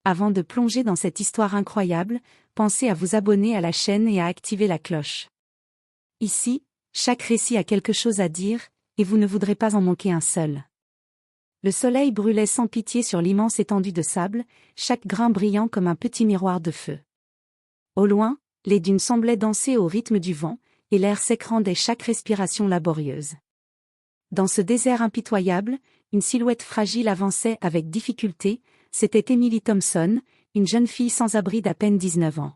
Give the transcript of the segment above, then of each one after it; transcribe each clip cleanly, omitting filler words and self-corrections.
Avant de plonger dans cette histoire incroyable, pensez à vous abonner à la chaîne et à activer la cloche. Ici, chaque récit a quelque chose à dire, et vous ne voudrez pas en manquer un seul. Le soleil brûlait sans pitié sur l'immense étendue de sable, chaque grain brillant comme un petit miroir de feu. Au loin, les dunes semblaient danser au rythme du vent, et l'air sec rendait chaque respiration laborieuse. Dans ce désert impitoyable, une silhouette fragile avançait avec difficulté, c'était Emily Thompson, une jeune fille sans abri d'à peine 19 ans.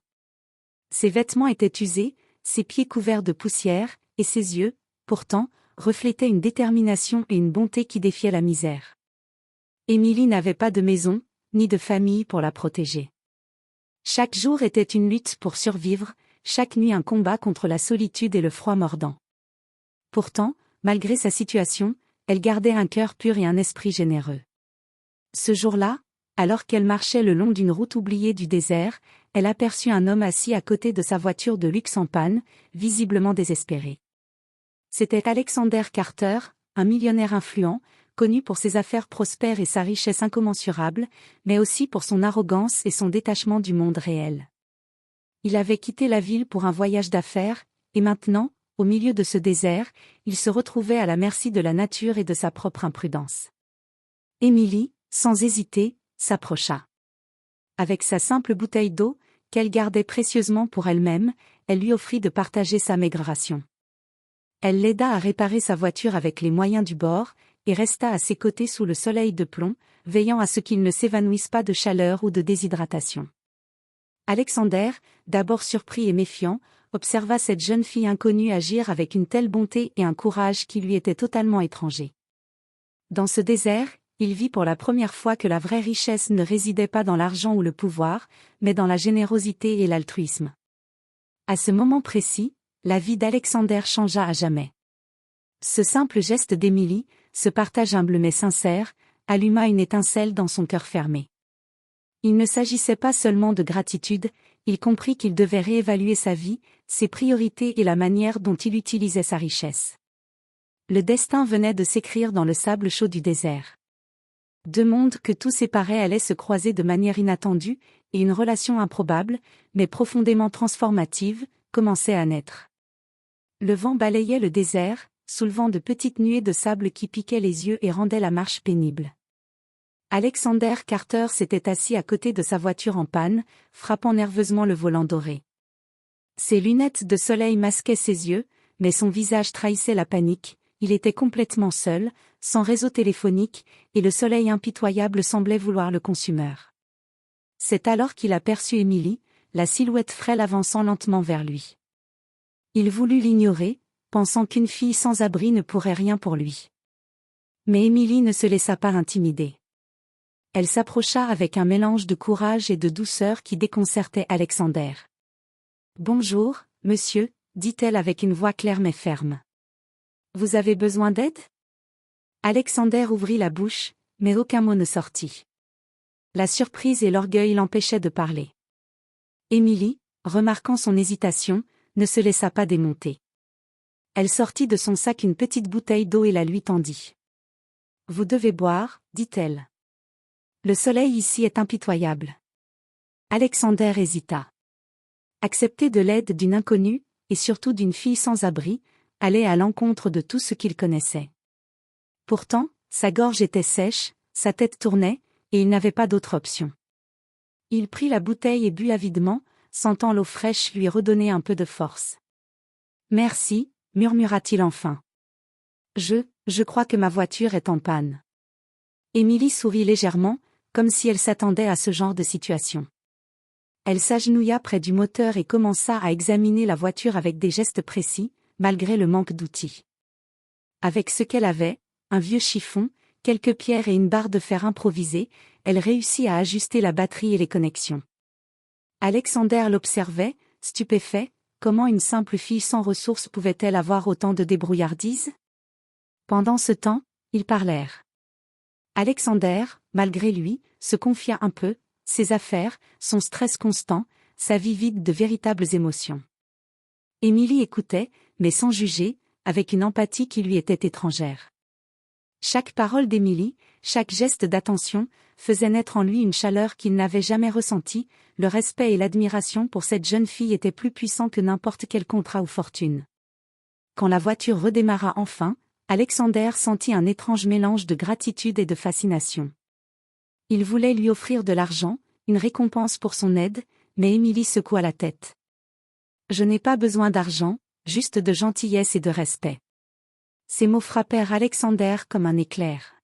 Ses vêtements étaient usés, ses pieds couverts de poussière, et ses yeux, pourtant, reflétaient une détermination et une bonté qui défiaient la misère. Emily n'avait pas de maison, ni de famille pour la protéger. Chaque jour était une lutte pour survivre, chaque nuit un combat contre la solitude et le froid mordant. Pourtant, malgré sa situation, elle gardait un cœur pur et un esprit généreux. Ce jour-là, alors qu'elle marchait le long d'une route oubliée du désert, elle aperçut un homme assis à côté de sa voiture de luxe en panne, visiblement désespéré. C'était Alexander Carter, un millionnaire influent, connu pour ses affaires prospères et sa richesse incommensurable, mais aussi pour son arrogance et son détachement du monde réel. Il avait quitté la ville pour un voyage d'affaires, et maintenant, au milieu de ce désert, il se retrouvait à la merci de la nature et de sa propre imprudence. Emily, sans hésiter, s'approcha. Avec sa simple bouteille d'eau, qu'elle gardait précieusement pour elle-même, elle lui offrit de partager sa maigre ration. Elle l'aida à réparer sa voiture avec les moyens du bord, et resta à ses côtés sous le soleil de plomb, veillant à ce qu'il ne s'évanouisse pas de chaleur ou de déshydratation. Alexander, d'abord surpris et méfiant, observa cette jeune fille inconnue agir avec une telle bonté et un courage qui lui étaient totalement étrangers. Dans ce désert, il vit pour la première fois que la vraie richesse ne résidait pas dans l'argent ou le pouvoir, mais dans la générosité et l'altruisme. À ce moment précis, la vie d'Alexander changea à jamais. Ce simple geste d'Emily, ce partage humble mais sincère, alluma une étincelle dans son cœur fermé. Il ne s'agissait pas seulement de gratitude, il comprit qu'il devait réévaluer sa vie, ses priorités et la manière dont il utilisait sa richesse. Le destin venait de s'écrire dans le sable chaud du désert. Deux mondes que tout séparait allaient se croiser de manière inattendue, et une relation improbable, mais profondément transformative, commençait à naître. Le vent balayait le désert, soulevant de petites nuées de sable qui piquaient les yeux et rendaient la marche pénible. Alexander Carter s'était assis à côté de sa voiture en panne, frappant nerveusement le volant doré. Ses lunettes de soleil masquaient ses yeux, mais son visage trahissait la panique, il était complètement seul, sans réseau téléphonique, et le soleil impitoyable semblait vouloir le consumer. C'est alors qu'il aperçut Emily, la silhouette frêle avançant lentement vers lui. Il voulut l'ignorer, pensant qu'une fille sans abri ne pourrait rien pour lui. Mais Emily ne se laissa pas intimider. Elle s'approcha avec un mélange de courage et de douceur qui déconcertait Alexander. « Bonjour, monsieur », dit-elle avec une voix claire mais ferme. « Vous avez besoin d'aide » Alexander ouvrit la bouche, mais aucun mot ne sortit. La surprise et l'orgueil l'empêchaient de parler. Emily, remarquant son hésitation, ne se laissa pas démonter. Elle sortit de son sac une petite bouteille d'eau et la lui tendit. « Vous devez boire, dit-elle. Le soleil ici est impitoyable. » Alexander hésita. Accepter de l'aide d'une inconnue, et surtout d'une fille sans abri, allait à l'encontre de tout ce qu'il connaissait. Pourtant, sa gorge était sèche, sa tête tournait, et il n'avait pas d'autre option. Il prit la bouteille et but avidement, sentant l'eau fraîche lui redonner un peu de force. « Merci », murmura-t-il enfin. « Je crois que ma voiture est en panne. » Emily sourit légèrement, comme si elle s'attendait à ce genre de situation. Elle s'agenouilla près du moteur et commença à examiner la voiture avec des gestes précis, malgré le manque d'outils. Avec ce qu'elle avait, un vieux chiffon, quelques pierres et une barre de fer improvisée, elle réussit à ajuster la batterie et les connexions. Alexander l'observait, stupéfait, comment une simple fille sans ressources pouvait-elle avoir autant de débrouillardise ? Pendant ce temps, ils parlèrent. Alexander, malgré lui, se confia un peu, ses affaires, son stress constant, sa vie vide de véritables émotions. Emily écoutait, mais sans juger, avec une empathie qui lui était étrangère. Chaque parole d'Émilie, chaque geste d'attention, faisait naître en lui une chaleur qu'il n'avait jamais ressentie. Le respect et l'admiration pour cette jeune fille étaient plus puissants que n'importe quel contrat ou fortune. Quand la voiture redémarra enfin, Alexander sentit un étrange mélange de gratitude et de fascination. Il voulait lui offrir de l'argent, une récompense pour son aide, mais Émilie secoua la tête. « Je n'ai pas besoin d'argent, juste de gentillesse et de respect. » Ces mots frappèrent Alexander comme un éclair.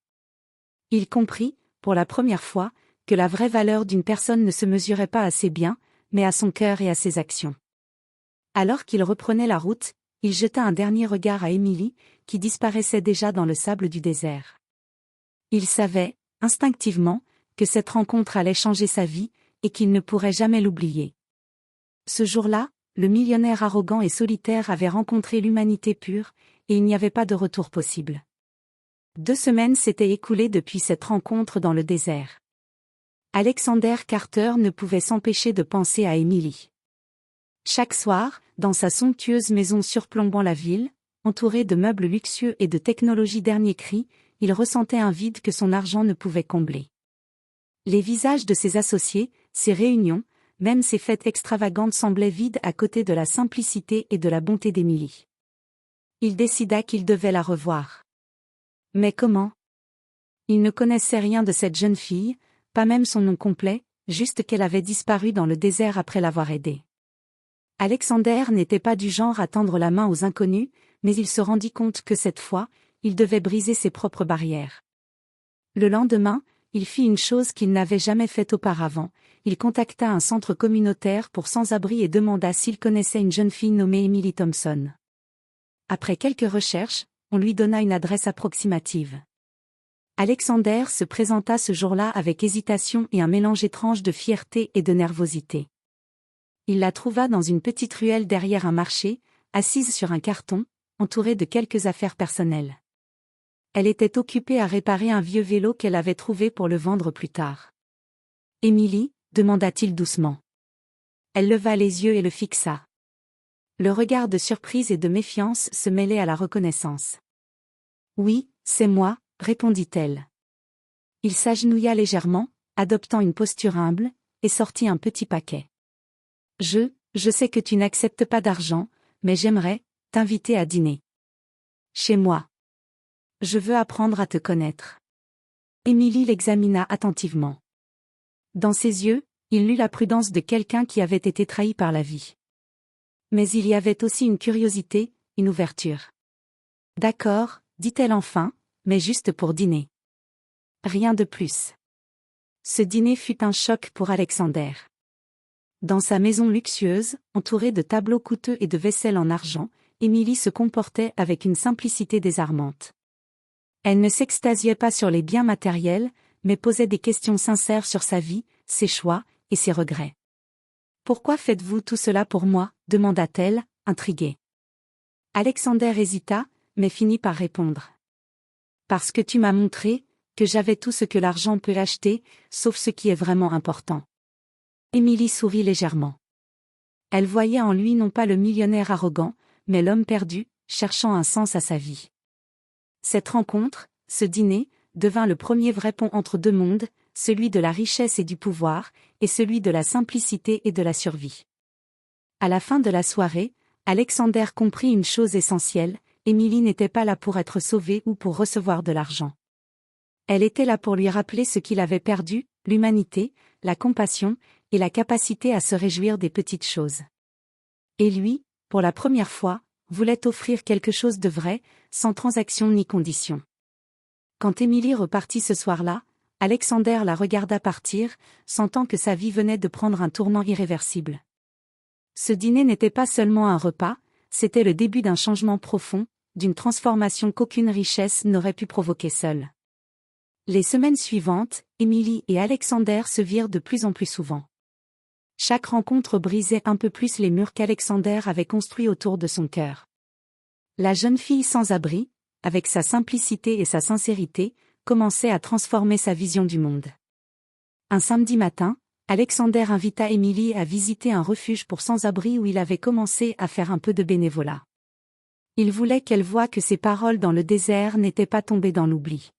Il comprit, pour la première fois, que la vraie valeur d'une personne ne se mesurait pas à ses biens, mais à son cœur et à ses actions. Alors qu'il reprenait la route, il jeta un dernier regard à Émilie, qui disparaissait déjà dans le sable du désert. Il savait, instinctivement, que cette rencontre allait changer sa vie, et qu'il ne pourrait jamais l'oublier. Ce jour-là, le millionnaire arrogant et solitaire avait rencontré l'humanité pure, et il n'y avait pas de retour possible. 2 semaines s'étaient écoulées depuis cette rencontre dans le désert. Alexander Carter ne pouvait s'empêcher de penser à Émilie. Chaque soir, dans sa somptueuse maison surplombant la ville, entourée de meubles luxueux et de technologie dernier cri, il ressentait un vide que son argent ne pouvait combler. Les visages de ses associés, ses réunions, même ses fêtes extravagantes semblaient vides à côté de la simplicité et de la bonté d'Émilie. Il décida qu'il devait la revoir. Mais comment? Il ne connaissait rien de cette jeune fille, pas même son nom complet, juste qu'elle avait disparu dans le désert après l'avoir aidée. Alexander n'était pas du genre à tendre la main aux inconnus, mais il se rendit compte que cette fois, il devait briser ses propres barrières. Le lendemain, il fit une chose qu'il n'avait jamais faite auparavant, il contacta un centre communautaire pour sans-abri et demanda s'il connaissait une jeune fille nommée Emily Thompson. Après quelques recherches, on lui donna une adresse approximative. Alexander se présenta ce jour-là avec hésitation et un mélange étrange de fierté et de nervosité. Il la trouva dans une petite ruelle derrière un marché, assise sur un carton, entourée de quelques affaires personnelles. Elle était occupée à réparer un vieux vélo qu'elle avait trouvé pour le vendre plus tard. « Émilie » demanda-t-il doucement. Elle leva les yeux et le fixa. Le regard de surprise et de méfiance se mêlait à la reconnaissance. « Oui, c'est moi », répondit-elle. Il s'agenouilla légèrement, adoptant une posture humble, et sortit un petit paquet. « Je sais que tu n'acceptes pas d'argent, mais j'aimerais t'inviter à dîner. Chez moi. Je veux apprendre à te connaître. » Émilie l'examina attentivement. Dans ses yeux, il lut la prudence de quelqu'un qui avait été trahi par la vie. Mais il y avait aussi une curiosité, une ouverture. « D'accord, » dit-elle enfin, mais juste pour dîner. Rien de plus. Ce dîner fut un choc pour Alexander. Dans sa maison luxueuse, entourée de tableaux coûteux et de vaisselle en argent, Émilie se comportait avec une simplicité désarmante. Elle ne s'extasiait pas sur les biens matériels, mais posait des questions sincères sur sa vie, ses choix et ses regrets. « Pourquoi faites-vous tout cela pour moi ?» demanda-t-elle, intriguée. Alexander hésita, mais finit par répondre. « Parce que tu m'as montré que j'avais tout ce que l'argent peut acheter, sauf ce qui est vraiment important. » Émilie sourit légèrement. Elle voyait en lui non pas le millionnaire arrogant, mais l'homme perdu, cherchant un sens à sa vie. Cette rencontre, ce dîner, devint le premier vrai pont entre deux mondes, celui de la richesse et du pouvoir, et celui de la simplicité et de la survie. À la fin de la soirée, Alexander comprit une chose essentielle, Émilie n'était pas là pour être sauvée ou pour recevoir de l'argent. Elle était là pour lui rappeler ce qu'il avait perdu, l'humanité, la compassion, et la capacité à se réjouir des petites choses. Et lui, pour la première fois, voulait offrir quelque chose de vrai, sans transaction ni condition. Quand Émilie repartit ce soir-là, Alexander la regarda partir, sentant que sa vie venait de prendre un tournant irréversible. Ce dîner n'était pas seulement un repas, c'était le début d'un changement profond, d'une transformation qu'aucune richesse n'aurait pu provoquer seule. Les semaines suivantes, Émilie et Alexander se virent de plus en plus souvent. Chaque rencontre brisait un peu plus les murs qu'Alexander avait construits autour de son cœur. La jeune fille sans abri, avec sa simplicité et sa sincérité, commençait à transformer sa vision du monde. Un samedi matin, Alexander invita Émilie à visiter un refuge pour sans-abri où il avait commencé à faire un peu de bénévolat. Il voulait qu'elle voie que ses paroles dans le désert n'étaient pas tombées dans l'oubli.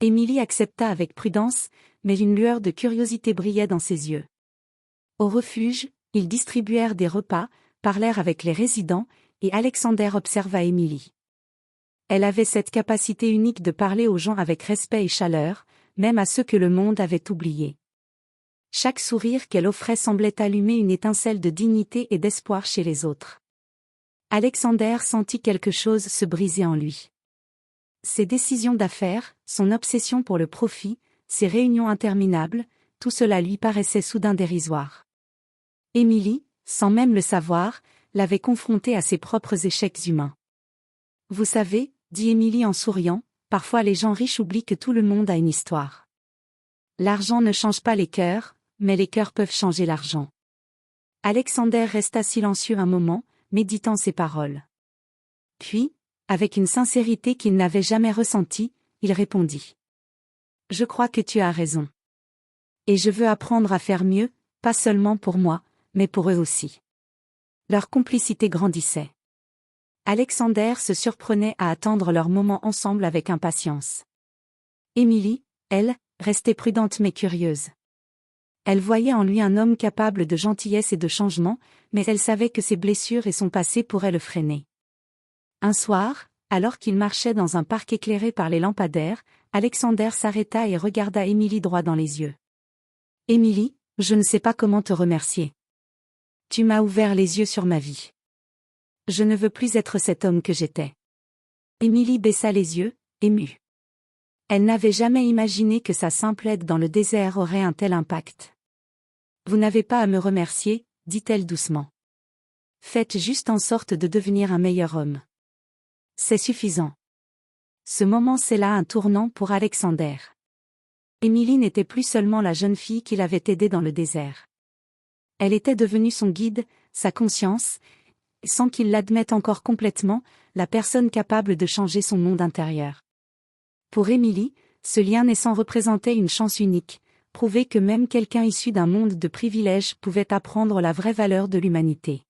Émilie accepta avec prudence, mais une lueur de curiosité brillait dans ses yeux. Au refuge, ils distribuèrent des repas, parlèrent avec les résidents, et Alexander observa Émilie. Elle avait cette capacité unique de parler aux gens avec respect et chaleur, même à ceux que le monde avait oubliés. Chaque sourire qu'elle offrait semblait allumer une étincelle de dignité et d'espoir chez les autres. Alexander sentit quelque chose se briser en lui. Ses décisions d'affaires, son obsession pour le profit, ses réunions interminables, tout cela lui paraissait soudain dérisoire. Émilie, sans même le savoir, l'avait confronté à ses propres échecs humains. Vous savez, dit Émilie en souriant, parfois les gens riches oublient que tout le monde a une histoire. L'argent ne change pas les cœurs, mais les cœurs peuvent changer l'argent. Alexander resta silencieux un moment, méditant ces paroles. Puis, avec une sincérité qu'il n'avait jamais ressentie, il répondit. Je crois que tu as raison. Et je veux apprendre à faire mieux, pas seulement pour moi, mais pour eux aussi. Leur complicité grandissait. Alexander se surprenait à attendre leur moment ensemble avec impatience. Émilie, elle, restait prudente mais curieuse. Elle voyait en lui un homme capable de gentillesse et de changement, mais elle savait que ses blessures et son passé pourraient le freiner. Un soir, alors qu'il marchait dans un parc éclairé par les lampadaires, Alexander s'arrêta et regarda Émilie droit dans les yeux. « Émilie, je ne sais pas comment te remercier. Tu m'as ouvert les yeux sur ma vie. Je ne veux plus être cet homme que j'étais. » Émilie baissa les yeux, émue. Elle n'avait jamais imaginé que sa simple aide dans le désert aurait un tel impact. « Vous n'avez pas à me remercier, dit-elle doucement. Faites juste en sorte de devenir un meilleur homme. C'est suffisant. » Ce moment scella un tournant pour Alexander. Émilie n'était plus seulement la jeune fille qui l'avait aidé dans le désert. Elle était devenue son guide, sa conscience, et sans qu'il l'admette encore complètement, la personne capable de changer son monde intérieur. Pour Émilie, ce lien naissant représentait une chance unique, prouver que même quelqu'un issu d'un monde de privilèges pouvait apprendre la vraie valeur de l'humanité.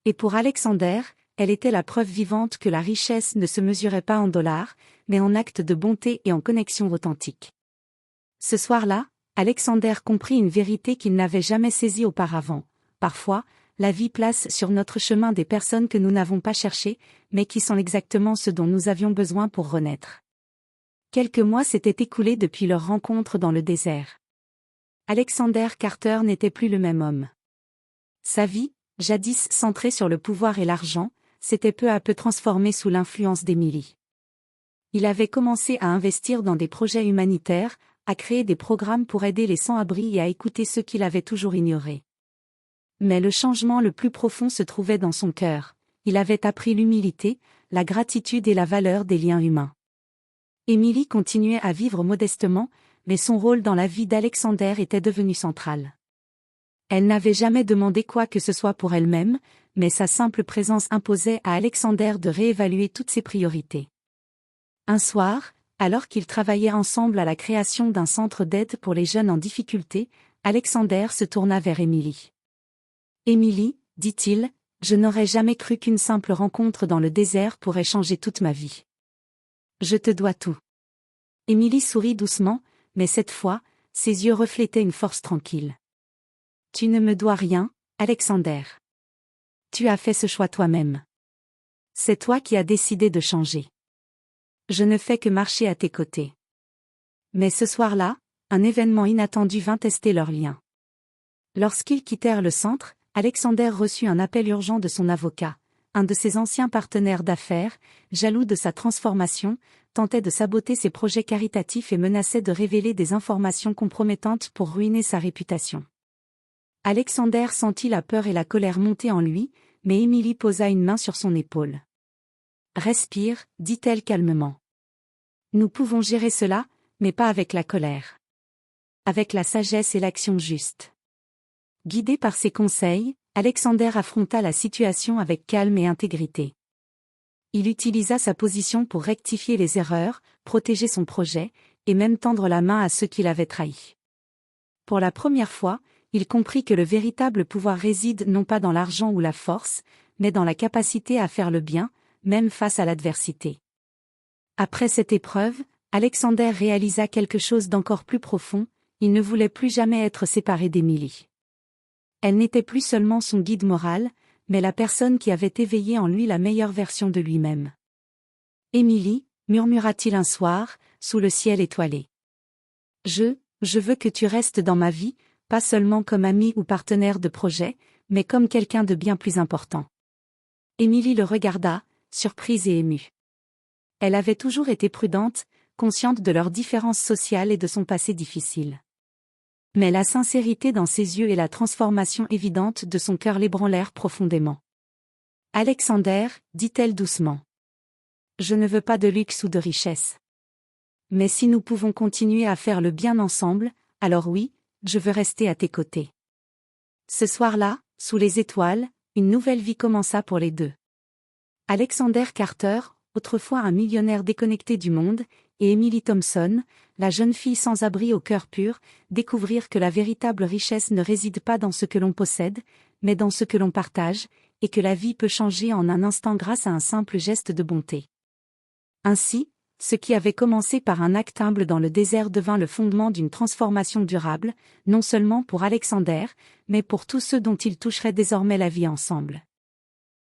Et pour Alexander, elle était la preuve vivante que la richesse ne se mesurait pas en dollars, mais en actes de bonté et en connexion authentique. Ce soir-là, Alexander comprit une vérité qu'il n'avait jamais saisie auparavant. Parfois, la vie place sur notre chemin des personnes que nous n'avons pas cherchées, mais qui sont exactement ce dont nous avions besoin pour renaître. Quelques mois s'étaient écoulés depuis leur rencontre dans le désert. Alexander Carter n'était plus le même homme. Sa vie, jadis centrée sur le pouvoir et l'argent, s'était peu à peu transformée sous l'influence d'Émilie. Il avait commencé à investir dans des projets humanitaires, à créer des programmes pour aider les sans-abri et à écouter ceux qu'il avait toujours ignorés. Mais le changement le plus profond se trouvait dans son cœur. Il avait appris l'humilité, la gratitude et la valeur des liens humains. Émilie continuait à vivre modestement, mais son rôle dans la vie d'Alexander était devenu central. Elle n'avait jamais demandé quoi que ce soit pour elle-même, mais sa simple présence imposait à Alexander de réévaluer toutes ses priorités. Un soir, alors qu'ils travaillaient ensemble à la création d'un centre d'aide pour les jeunes en difficulté, Alexander se tourna vers Émilie. « Émilie, dit-il, je n'aurais jamais cru qu'une simple rencontre dans le désert pourrait changer toute ma vie. Je te dois tout. » Émilie sourit doucement, mais cette fois, ses yeux reflétaient une force tranquille. « Tu ne me dois rien, Alexander. Tu as fait ce choix toi-même. C'est toi qui as décidé de changer. Je ne fais que marcher à tes côtés. » Mais ce soir-là, un événement inattendu vint tester leur lien. Lorsqu'ils quittèrent le centre, Alexander reçut un appel urgent de son avocat. Un de ses anciens partenaires d'affaires, jaloux de sa transformation, tentait de saboter ses projets caritatifs et menaçait de révéler des informations compromettantes pour ruiner sa réputation. Alexander sentit la peur et la colère monter en lui, mais Émilie posa une main sur son épaule. « Respire, dit-elle calmement. Nous pouvons gérer cela, mais pas avec la colère. Avec la sagesse et l'action juste. » Guidé par ses conseils, Alexander affronta la situation avec calme et intégrité. Il utilisa sa position pour rectifier les erreurs, protéger son projet, et même tendre la main à ceux qui l'avaient trahi. Pour la première fois, il comprit que le véritable pouvoir réside non pas dans l'argent ou la force, mais dans la capacité à faire le bien, même face à l'adversité. Après cette épreuve, Alexander réalisa quelque chose d'encore plus profond, il ne voulait plus jamais être séparé d'Emily. Elle n'était plus seulement son guide moral, mais la personne qui avait éveillé en lui la meilleure version de lui-même. « Emily » murmura-t-il un soir, sous le ciel étoilé. « Je veux que tu restes dans ma vie, pas seulement comme amie ou partenaire de projet, mais comme quelqu'un de bien plus important. » Emily le regarda, surprise et émue. Elle avait toujours été prudente, consciente de leurs différences sociales et de son passé difficile. Mais la sincérité dans ses yeux et la transformation évidente de son cœur l'ébranlèrent profondément. « Alexander, dit-elle doucement. Je ne veux pas de luxe ou de richesse. Mais si nous pouvons continuer à faire le bien ensemble, alors oui, je veux rester à tes côtés. » Ce soir-là, sous les étoiles, une nouvelle vie commença pour les deux. Alexander Carter, autrefois un millionnaire déconnecté du monde, et Emily Thompson, la jeune fille sans abri au cœur pur, découvrirent que la véritable richesse ne réside pas dans ce que l'on possède, mais dans ce que l'on partage, et que la vie peut changer en un instant grâce à un simple geste de bonté. Ainsi, ce qui avait commencé par un acte humble dans le désert devint le fondement d'une transformation durable, non seulement pour Alexander, mais pour tous ceux dont ils toucheraient désormais la vie ensemble.